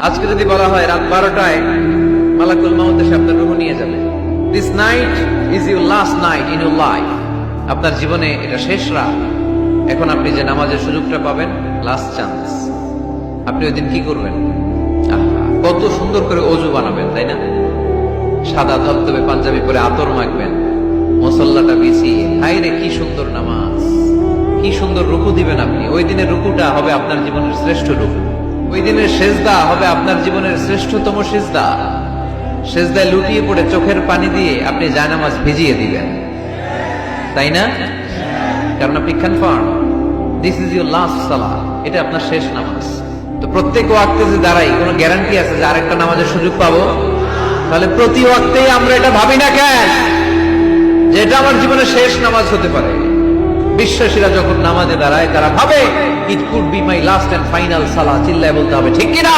আজকে যদি বলা হয় রাত 12টায় মালাকুল মাউত এসে আপনার রূহ নিয়ে যাবে, this night is your last night in your life, আপনার জীবনে এটা শেষ রাত, এখন আপনি যে নামাজের সুযোগটা পাবেন, লাস্ট চান্স, আপনি ওই দিন কি করবেন? কত সুন্দর করে অজু বানাবেন, তাই না? সাদা ধবধবে পাঞ্জাবি পরে আতর মাখবেন, মুসল্লাটা বিছিয়ে, হায় রে কি সুন্দর নামাজ, কি সুন্দর রুকু দিবেন আপনি। ওই দিনের রুকুটা হবে আপনার জীবনের শ্রেষ্ঠ রুকু, ওই দিনের সেজদা হবে আপনার জীবনের শ্রেষ্ঠতম সেজদা। সেজদায় লুটিয়ে পড়ে চোখের পানি দিয়ে আপনি জায়নামাজ ভিজিয়ে দিবেন, তাই না? কারণ আপনি confirm this is your last সালাহ, এটা আপনার শেষ নামাজ। তো প্রত্যেক ওয়াক্তে যে দাঁড়াই, কোনো গ্যারান্টি আছে যে আরেকটা নামাজের সুযোগ পাবো? তাহলে প্রতি ওয়াক্তেই আমরা এটা ভাবি না কেন যে এটা আমার জীবনের শেষ নামাজ হতে পারে? বিশ্বাসীরা যখন নামাজে দাঁড়ায় তারা ভাবে it could be my last and final সালাহ। চিল্লায় বলতে হবে ঠিক কিনা?